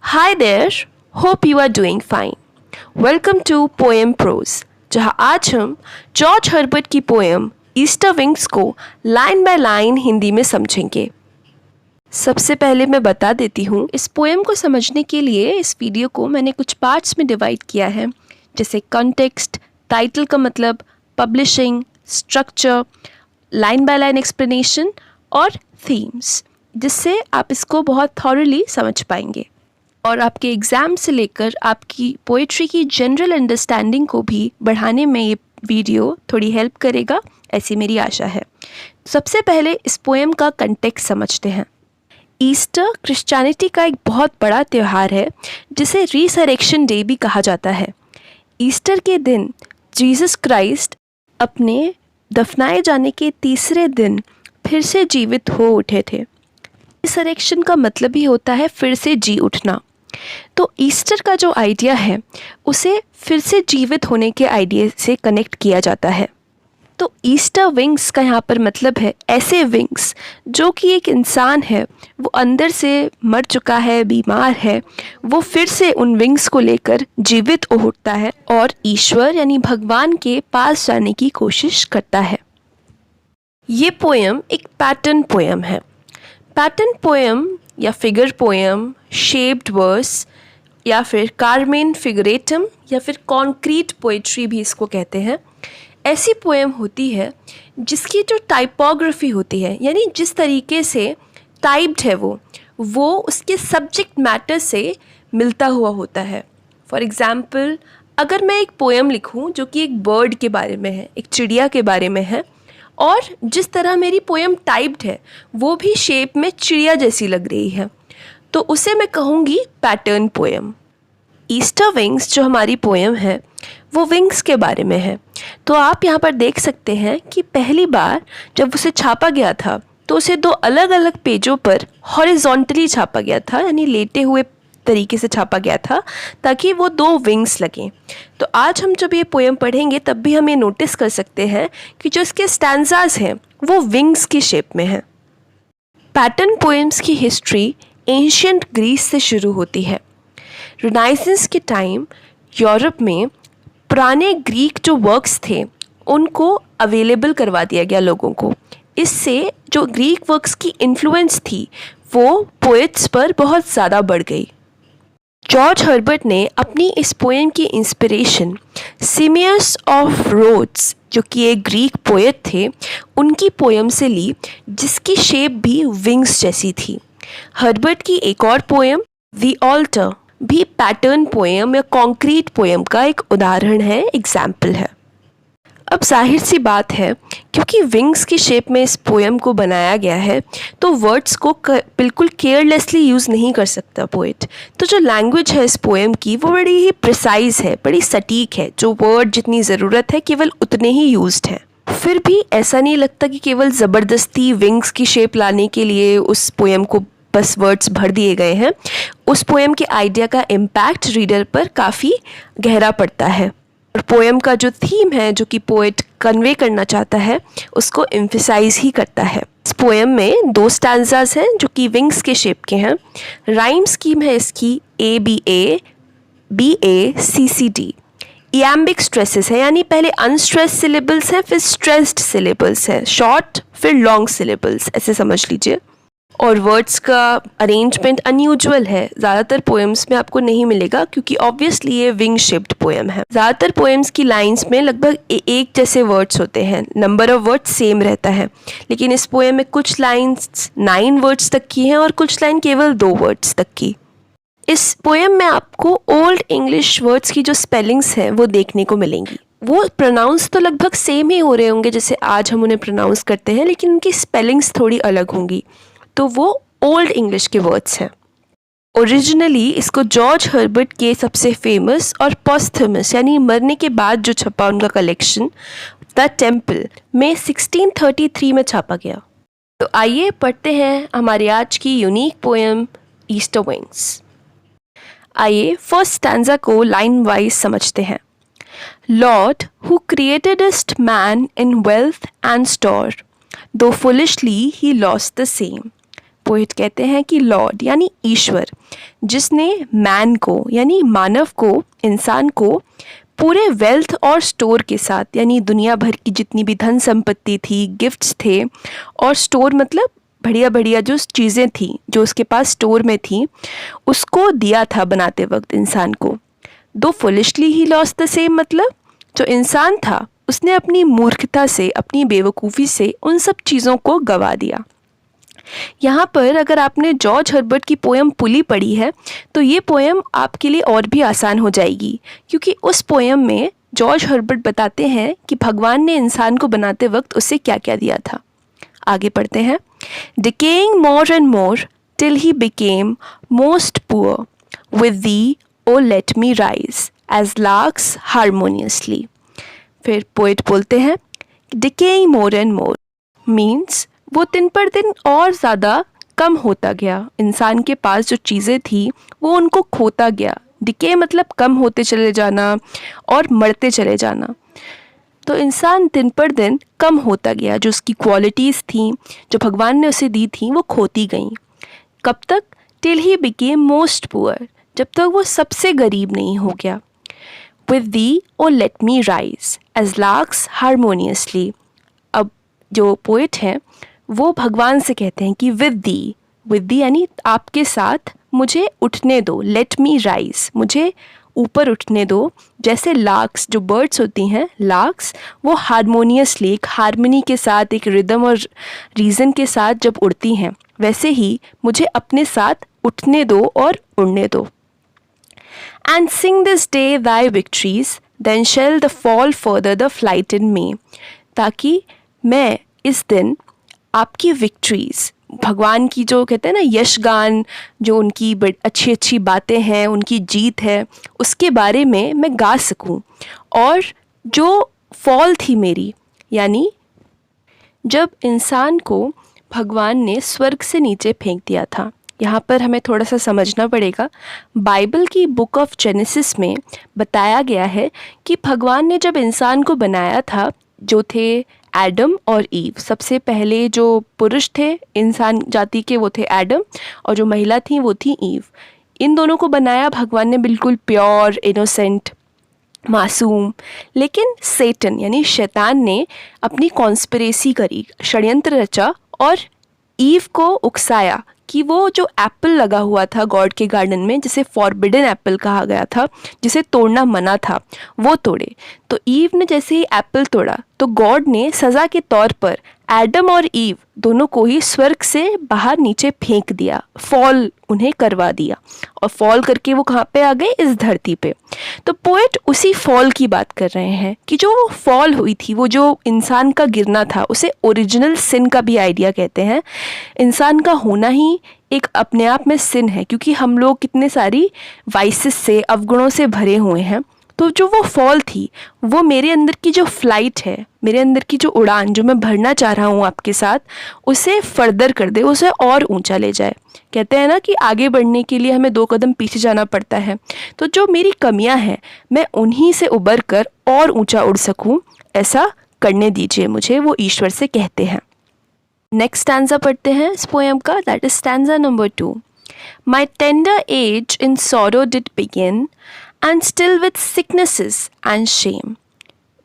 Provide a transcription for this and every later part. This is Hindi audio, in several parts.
Hi there, hope you are doing fine. Welcome to Poem Prose, जहाँ आज हम जॉर्ज हर्बर्ट की पोएम ईस्टर विंग्स को लाइन बाय लाइन हिंदी में समझेंगे। सबसे पहले मैं बता देती हूँ, इस पोएम को समझने के लिए इस वीडियो को मैंने कुछ पार्ट्स में डिवाइड किया है, जैसे कॉन्टेक्स्ट, टाइटल का मतलब, publishing, structure, line by line explanation और थीम्स, जिससे आप इसको बहुत थॉरली समझ पाएंगे और आपके एग्ज़ाम से लेकर आपकी पोइट्री की जनरल अंडरस्टैंडिंग को भी बढ़ाने में ये वीडियो थोड़ी हेल्प करेगा, ऐसी मेरी आशा है। सबसे पहले इस पोएम का कंटेक्स्ट समझते हैं। ईस्टर क्रिश्चियनिटी का एक बहुत बड़ा त्यौहार है जिसे रिसरेक्शन डे भी कहा जाता है। ईस्टर के दिन जीसस क्राइस्ट अपने दफनाए जाने के तीसरे दिन फिर से जीवित हो उठे थे। रिसरेक्शन का मतलब ही होता है फिर से जी उठना। तो ईस्टर का जो आइडिया है उसे फिर से जीवित होने के आइडिया से कनेक्ट किया जाता है। तो ईस्टर विंग्स का यहाँ पर मतलब है ऐसे विंग्स जो कि एक इंसान है, वो अंदर से मर चुका है, बीमार है, वो फिर से उन विंग्स को लेकर जीवित उठता है और ईश्वर यानी भगवान के पास जाने की कोशिश करता है। ये पोएम एक पैटर्न पोएम है। पैटर्न पोएम या फिगर पोएम, शेप्ड वर्स या फिर कार्मेन फिगरेटम या फिर कॉन्क्रीट पोइट्री भी इसको कहते हैं, ऐसी पोएम होती है जिसकी जो टाइपोग्राफी होती है, यानी जिस तरीके से टाइप्ड है वो उसके सब्जेक्ट मैटर से मिलता हुआ होता है। फॉर एग्ज़ाम्पल, अगर मैं एक पोएम लिखूं जो कि एक बर्ड के बारे में है, एक चिड़िया के बारे में है, और जिस तरह मेरी पोएम टाइप्ड है वो भी शेप में चिड़िया जैसी लग रही है, तो उसे मैं कहूँगी पैटर्न पोएम। ईस्टर विंग्स जो हमारी पोएम है वो विंग्स के बारे में है। तो आप यहाँ पर देख सकते हैं कि पहली बार जब उसे छापा गया था तो उसे दो अलग अलग पेजों पर हॉरिजॉन्टली छापा गया था, यानी लेटे हुए तरीके से छापा गया था ताकि वो दो विंग्स लगें। तो आज हम जब ये पोएम पढ़ेंगे तब भी हम ये नोटिस कर सकते हैं कि जो इसके स्टैंजाज हैं वो विंग्स की शेप में है। पैटर्न पोएम्स की हिस्ट्री एंशिएंट ग्रीस से शुरू होती है। रिनाइसेंस के टाइम यूरोप में पुराने ग्रीक जो वर्क्स थे उनको अवेलेबल करवा दिया गया लोगों को। इससे जो ग्रीक वर्क्स की इन्फ्लुएंस थी वो पोएट्स पर बहुत ज़्यादा बढ़ गई। जॉर्ज हर्बर्ट ने अपनी इस पोएम की इंस्पिरेशन सिमियस ऑफ रोड्स, जो कि एक ग्रीक पोएट थे, उनकी पोएम से ली, जिसकी शेप भी विंग्स जैसी थी। हर्बर्ट की एक और पोएम द ऑल्टर भी पैटर्न पोएम या कॉन्क्रीट पोएम का एक उदाहरण है, एग्जाम्पल है। अब जाहिर सी बात है, क्योंकि विंग्स की शेप में इस पोएम को बनाया गया है तो वर्ड्स को बिल्कुल केयरलेसली यूज़ नहीं कर सकता पोएट। तो जो लैंग्वेज है इस पोएम की वो बड़ी ही प्रिसाइज है, बड़ी सटीक है। जो वर्ड जितनी ज़रूरत है केवल उतने ही यूज्ड हैं। फिर भी ऐसा नहीं लगता कि केवल ज़बरदस्ती विंग्स की शेप लाने के लिए उस पोएम को बस वर्ड्स भर दिए गए हैं। उस पोएम के आइडिया का इम्पैक्ट रीडर पर काफ़ी गहरा पड़ता है और पोएम का जो थीम है, जो कि पोएट कन्वे करना चाहता है, उसको एम्फसाइज ही करता है। इस पोएम में दो स्टैंजाज हैं जो कि विंग्स के शेप के हैं। राइम स्कीम है इसकी ABA BA CCD। इयैम्बिक स्ट्रेसेस है, यानी पहले अनस्ट्रेस्ड सिलेबल्स हैं, फिर स्ट्रेस्ड सिलेबल्स हैं, शॉर्ट फिर लॉन्ग सिलेबल्स, ऐसे समझ लीजिए। और वर्ड्स का अरेंजमेंट अनयूजुअल है, ज़्यादातर पोएम्स में आपको नहीं मिलेगा क्योंकि ऑब्वियसली ये विंग शेप्ड पोएम है। ज़्यादातर पोएम्स की लाइंस में लगभग एक जैसे वर्ड्स होते हैं, नंबर ऑफ वर्ड्स सेम रहता है, लेकिन इस पोएम में कुछ लाइंस 9 वर्ड्स तक की हैं और कुछ लाइन केवल 2 वर्ड्स तक की। इस पोएम में आपको ओल्ड इंग्लिश वर्ड्स की जो स्पेलिंग्स हैं वो देखने को मिलेंगी। वो प्रोनाउंस तो लगभग सेम ही हो रहे होंगे जैसे आज हम उन्हें प्रोनाउंस करते हैं, लेकिन उनकी स्पेलिंग्स थोड़ी अलग होंगी। तो वो ओल्ड इंग्लिश के वर्ड्स हैं। ओरिजिनली इसको जॉर्ज हर्बर्ट के सबसे फेमस और पोस्थमस, यानी मरने के बाद जो छपा उनका कलेक्शन द टेम्पल में 1633 में छापा गया। तो आइए पढ़ते हैं हमारी आज की यूनिक पोएम ईस्टर विंग्स। आइए फर्स्ट स्टैंजा को लाइन वाइज समझते हैं। Lord who createdst man in wealth and store, though foolishly he lost the same. Poet कहते हैं कि लॉर्ड यानी ईश्वर, जिसने मैन को यानी मानव को, इंसान को पूरे वेल्थ और स्टोर के साथ, यानी दुनिया भर की जितनी भी धन संपत्ति थी, गिफ्ट्स थे, और स्टोर मतलब बढ़िया बढ़िया जो चीज़ें थी जो उसके पास स्टोर में थी, उसको दिया था बनाते वक्त इंसान को। दो foolishly he lost the same, मतलब जो इंसान था उसने अपनी मूर्खता से, अपनी बेवकूफ़ी से उन सब चीज़ों को गंवा दिया। यहाँ पर अगर आपने जॉर्ज हर्बर्ट की पोएम पुली पढ़ी है तो ये पोएम आपके लिए और भी आसान हो जाएगी, क्योंकि उस पोएम में जॉर्ज हर्बर्ट बताते हैं कि भगवान ने इंसान को बनाते वक्त उसे क्या क्या दिया था। आगे पढ़ते हैं। Decaying more and more till he became most poor, with thee O let me rise as larks harmoniously. फिर पोएट बोलते हैं decaying more and more means वो दिन पर दिन और ज़्यादा कम होता गया। इंसान के पास जो चीज़ें थी वो उनको खोता गया। डिके मतलब कम होते चले जाना और मरते चले जाना। तो इंसान दिन पर दिन कम होता गया, जो उसकी क्वालिटीज़ थी, जो भगवान ने उसे दी थी, वो खोती गईं। कब तक? Till he became most poor, जब तक वो सबसे गरीब नहीं हो गया। With thee O let me rise as larks harmoniously. अब जो पोएट हैं वो भगवान से कहते हैं कि विद thee यानी आपके साथ मुझे उठने दो, लेट मी राइज, मुझे ऊपर उठने दो। जैसे लार्क्स, जो बर्ड्स होती हैं लार्क्स, वो हारमोनियसली, एक हारमोनी के साथ, एक रिदम और रीज़न के साथ जब उड़ती हैं, वैसे ही मुझे अपने साथ उठने दो और उड़ने दो। And Singh this day thy victories, then shall the fall further the flight in me। ताकि मैं इस दिन आपकी विक्ट्रीज़, भगवान की जो कहते हैं ना यशगान, जो उनकी अच्छी अच्छी बातें हैं, उनकी जीत है, उसके बारे में मैं गा सकूं। और जो फॉल थी मेरी, यानी जब इंसान को भगवान ने स्वर्ग से नीचे फेंक दिया था। यहाँ पर हमें थोड़ा सा समझना पड़ेगा। बाइबल की बुक ऑफ जेनेसिस में बताया गया है कि भगवान ने जब इंसान को बनाया था, जो थे एडम और ईव, सबसे पहले जो पुरुष थे इंसान जाति के वो थे एडम, और जो महिला थी वो थी ईव। इन दोनों को बनाया भगवान ने बिल्कुल प्योर, इनोसेंट, मासूम। लेकिन सेटन यानी शैतान ने अपनी कॉन्स्पिरेसी करी, षड्यंत्र रचा और ईव को उकसाया कि वो जो एप्पल लगा हुआ था गॉड के गार्डन में, जिसे फॉरबिडन एप्पल कहा गया था, जिसे तोड़ना मना था, वो तोड़े। तो ईव ने जैसे ही एप्पल तोड़ा तो गॉड ने सज़ा के तौर पर एडम और ईव दोनों को ही स्वर्ग से बाहर नीचे फेंक दिया, फॉल उन्हें करवा दिया। और फॉल करके वो कहाँ पे आ गए? इस धरती पे। तो पोएट उसी फॉल की बात कर रहे हैं कि जो वो फॉल हुई थी, वो जो इंसान का गिरना था, उसे ओरिजिनल सिन का भी आइडिया कहते हैं। इंसान का होना ही एक अपने आप में सिन है, क्योंकि हम लोग कितने सारी वाइसेस से, अवगुणों से भरे हुए हैं। तो जो वो फॉल थी, वो मेरे अंदर की जो फ्लाइट है, मेरे अंदर की जो उड़ान जो मैं भरना चाह रहा हूँ आपके साथ, उसे फर्दर कर दे, उसे और ऊंचा ले जाए। कहते हैं ना कि आगे बढ़ने के लिए हमें 2 कदम पीछे जाना पड़ता है। तो जो मेरी कमियां हैं, मैं उन्हीं से उबर कर और ऊंचा उड़ सकूं, ऐसा करने दीजिए मुझे, वो ईश्वर से कहते हैं। नेक्स्ट स्टैंजा पढ़ते हैं इस पोएम का, that is stanza number 2। My tender age in sorrow did begin and still with sicknesses and shame.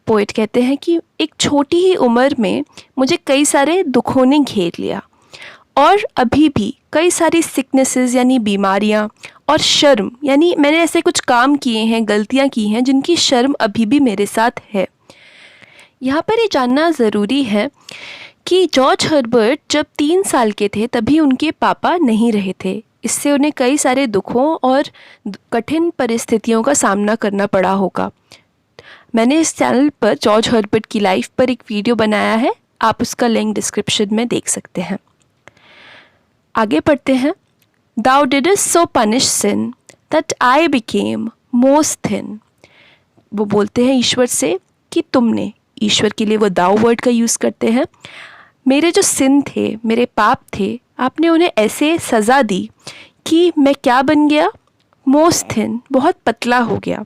Poet कहते हैं कि एक छोटी ही उम्र में मुझे कई सारे दुखों ने घेर लिया, और अभी भी कई सारी सिकनेसेस यानी बीमारियां, और शर्म यानी मैंने ऐसे कुछ काम किए हैं, गलतियां की हैं, जिनकी शर्म अभी भी मेरे साथ है। यहाँ पर ये जानना ज़रूरी है कि जॉर्ज हर्बर्ट जब 3 साल के थे तभी उनके पापा नहीं रहे थे। इससे उन्हें कई सारे दुखों और कठिन परिस्थितियों का सामना करना पड़ा होगा। मैंने इस चैनल पर जॉर्ज हर्बर्ट की लाइफ पर एक वीडियो बनाया है, आप उसका लिंक डिस्क्रिप्शन में देख सकते हैं। आगे पढ़ते हैं। Thou didst so punish sin that I became most thin। वो बोलते हैं ईश्वर से कि तुमने, ईश्वर के लिए वो दाऊ वर्ड का यूज़ करते हैं, मेरे जो सिन थे, मेरे पाप थे, आपने उन्हें ऐसे सज़ा दी कि मैं क्या बन गया? मोस्ट थिन, बहुत पतला हो गया।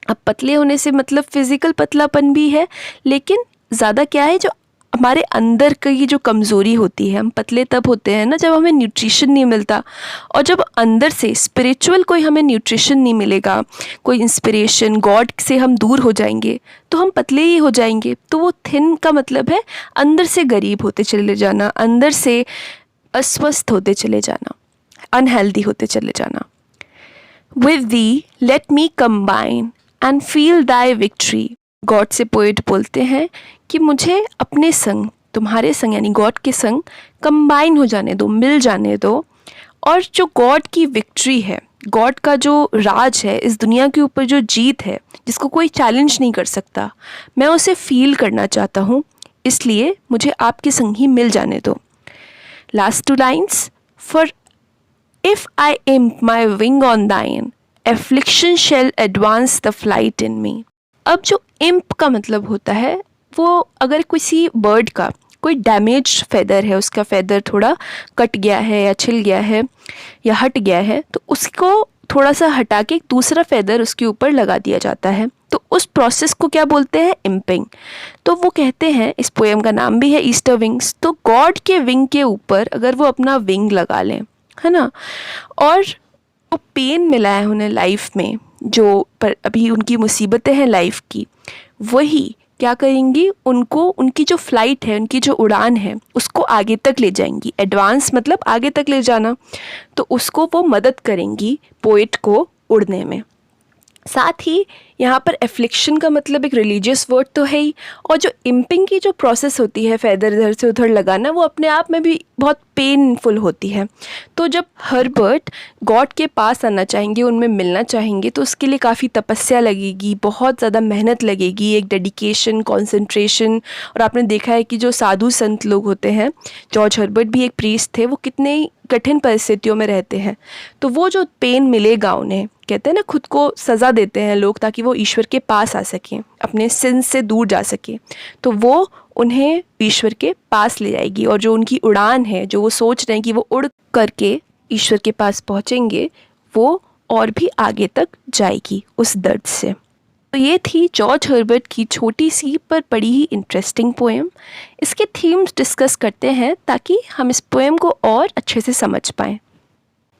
अब पतले होने से मतलब फिज़िकल पतलापन भी है, लेकिन ज़्यादा क्या है, जो हमारे अंदर की जो कमज़ोरी होती है, हम पतले तब होते हैं ना जब हमें न्यूट्रिशन नहीं मिलता, और जब अंदर से स्पिरिचुअल कोई हमें न्यूट्रिशन नहीं मिलेगा, कोई इंस्पिरेशन, गॉड से हम दूर हो जाएंगे तो हम पतले ही हो जाएंगे। तो वो थिन का मतलब है अंदर से गरीब होते चले जाना, अंदर से अस्वस्थ होते चले जाना, अनहेल्दी होते चले जाना। With thee let me combine and feel thy victory। God से पोएट बोलते हैं कि मुझे अपने संग, तुम्हारे संग यानी गॉड के संग कंबाइन हो जाने दो, मिल जाने दो, और जो गॉड की विक्ट्री है, गॉड का जो राज है इस दुनिया के ऊपर, जो जीत है जिसको कोई चैलेंज नहीं कर सकता, मैं उसे फील करना चाहता हूँ, इसलिए मुझे आपके संग ही मिल जाने दो। Last two lines, for If I imp my wing on thine, affliction shall advance the flight in me। अब जो imp का मतलब होता है, वो अगर किसी बर्ड का कोई डैमेज फेदर है, उसका फेदर थोड़ा कट गया है या छिल गया है या हट गया है, तो उसको थोड़ा सा हटा के एक दूसरा फेदर उसके ऊपर लगा दिया जाता है। तो उस प्रोसेस को क्या बोलते हैं? इम्पिंग। तो वो कहते हैं, इस पोएम का नाम भी है ईस्टर विंग्स, तो गॉड के विंग के ऊपर अगर वो अपना विंग लगा लें, है ना, और वो पेन मिला है उन्हें लाइफ में, जो पर अभी उनकी मुसीबतें हैं लाइफ की, वही क्या करेंगी, उनको उनकी जो फ्लाइट है, उनकी जो उड़ान है, उसको आगे तक ले जाएंगी। एडवांस मतलब आगे तक ले जाना, तो उसको वो मदद करेंगी पोएट को उड़ने में। साथ ही यहाँ पर एफ्लिक्शन का मतलब एक रिलीजियस वर्ड तो है ही, और जो इम्पिंग की जो प्रोसेस होती है फेदर इधर से उधर लगाना, वो अपने आप में भी बहुत पेनफुल होती है। तो जब हर्बर्ट गॉड के पास आना चाहेंगे, उनमें मिलना चाहेंगे, तो उसके लिए काफ़ी तपस्या लगेगी, बहुत ज़्यादा मेहनत लगेगी, एक डेडिकेशन, कॉन्सेंट्रेशन। और आपने देखा है कि जो साधु संत लोग होते हैं, जॉर्ज हर्बर्ट भी एक प्रीस्ट थे, वो कितने कठिन परिस्थितियों में रहते हैं, तो वो जो पेन मिलेगा उन्हें, कहते हैं ना, खुद को सज़ा देते हैं लोग ताकि वो ईश्वर के पास आ सकें, अपने सिन से दूर जा सकें, तो वो उन्हें ईश्वर के पास ले जाएगी। और जो उनकी उड़ान है, जो वो सोच रहे हैं कि वो उड़ करके ईश्वर के पास पहुँचेंगे, वो और भी आगे तक जाएगी उस दर्द से। तो ये थी जॉर्ज हर्बर्ट की छोटी सी पर बड़ी ही इंटरेस्टिंग पोएम। इसके थीम्स डिस्कस करते हैं ताकि हम इस पोएम को और अच्छे से समझ पाएँ।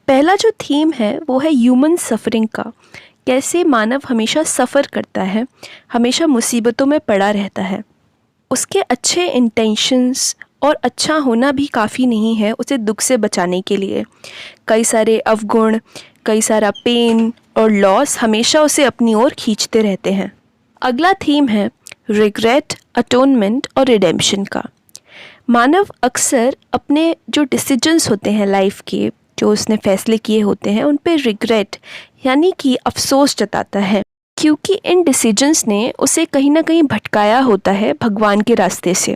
पहला जो थीम है वो है ह्यूमन सफ़रिंग का, कैसे मानव हमेशा सफ़र करता है, हमेशा मुसीबतों में पड़ा रहता है। उसके अच्छे इंटेंशंस और अच्छा होना भी काफ़ी नहीं है उसे दुख से बचाने के लिए। कई सारे अवगुण, कई सारा पेन और लॉस हमेशा उसे अपनी ओर खींचते रहते हैं। अगला थीम है रिग्रेट, अटोनमेंट और रिडेम्पशन का। मानव अक्सर अपने जो डिसीजंस होते हैं लाइफ के, जो उसने फैसले किए होते हैं, उन पे रिग्रेट यानी कि अफसोस जताता है, क्योंकि इन डिसीजंस ने उसे कहीं ना कहीं भटकाया होता है भगवान के रास्ते से।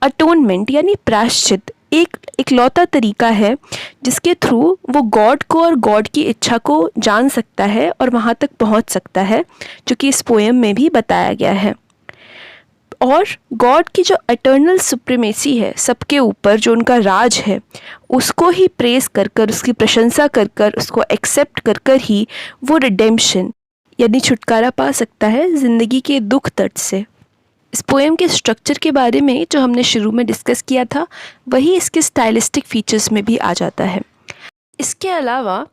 अटोनमेंट यानी प्रायश्चित एक इकलौता तरीका है जिसके थ्रू वो गॉड को और गॉड की इच्छा को जान सकता है और वहाँ तक पहुँच सकता है, जो कि इस पोएम में भी बताया गया है। और गॉड की जो एटर्नल सुप्रीमेसी है सबके ऊपर, जो उनका राज है, उसको ही प्रेस कर कर, उसकी प्रशंसा कर कर, उसको एक्सेप्ट कर कर ही वो रिडेम्पशन यानी छुटकारा पा सकता है ज़िंदगी के दुख दर्द से। इस पोएम के स्ट्रक्चर के बारे में जो हमने शुरू में डिस्कस किया था, वही इसके स्टाइलिस्टिक फीचर्स में भी आ जाता है। इसके अलावा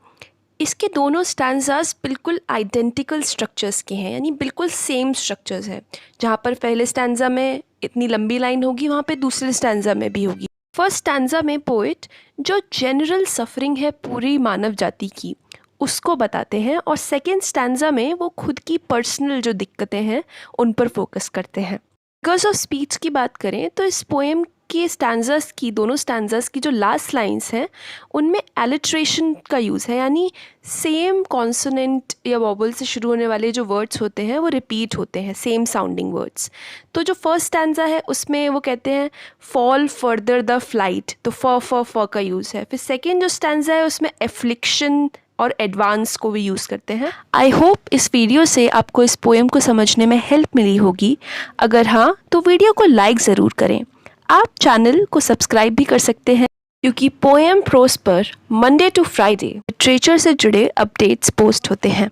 इसके दोनों स्टैंजास बिल्कुल आइडेंटिकल स्ट्रक्चर्स के हैं, यानी बिल्कुल सेम स्ट्रक्चर्स हैं। जहाँ पर पहले स्टैंजा में इतनी लंबी लाइन होगी, वहाँ पे दूसरे स्टैंजा में भी होगी। फर्स्ट स्टैंजा में पोइट जो जनरल सफरिंग है पूरी मानव जाति की, उसको बताते हैं, और सेकेंड स्टैंजा में वो खुद की पर्सनल जो दिक्कतें हैं उन पर फोकस करते हैं। फिगर्स ऑफ स्पीच की बात करें तो इस पोएम के स्टैंजास की, दोनों स्टैंजास की जो लास्ट लाइंस हैं, उनमें एलिट्रेशन का यूज़ है, यानी सेम कॉन्सोनेंट या वॉबल से शुरू होने वाले जो वर्ड्स होते हैं वो रिपीट होते हैं, सेम साउंडिंग वर्ड्स। तो जो फर्स्ट स्टैंजा है उसमें वो कहते हैं फॉल फर्दर द फ्लाइट, तो फ का यूज़ है। फिर सेकेंड जो स्टैंजा है उसमें एफ्लिक्शन और एडवांस को भी यूज़ करते हैं। आई होप इस वीडियो से आपको इस पोएम को समझने में हेल्प मिली होगी। अगर हाँ, तो वीडियो को लाइक ज़रूर करें। आप चैनल को सब्सक्राइब भी कर सकते हैं, क्योंकि पोएम प्रोस पर मंडे टू फ्राइडे लिटरेचर से जुड़े अपडेट्स पोस्ट होते हैं।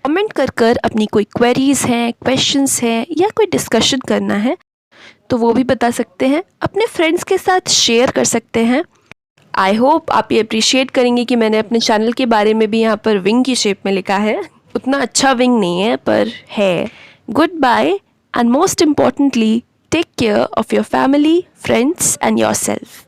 कमेंट कर कर अपनी कोई क्वेरीज़ हैं, क्वेश्चंस हैं या कोई डिस्कशन करना है तो वो भी बता सकते हैं, अपने फ्रेंड्स के साथ शेयर कर सकते हैं। आई होप आप ये अप्रिशिएट करेंगे कि मैंने अपने चैनल के बारे में भी यहाँ पर विंग की शेप में लिखा है। उतना अच्छा विंग नहीं है पर है। Goodbye and most importantly take care of your family, friends and yourself.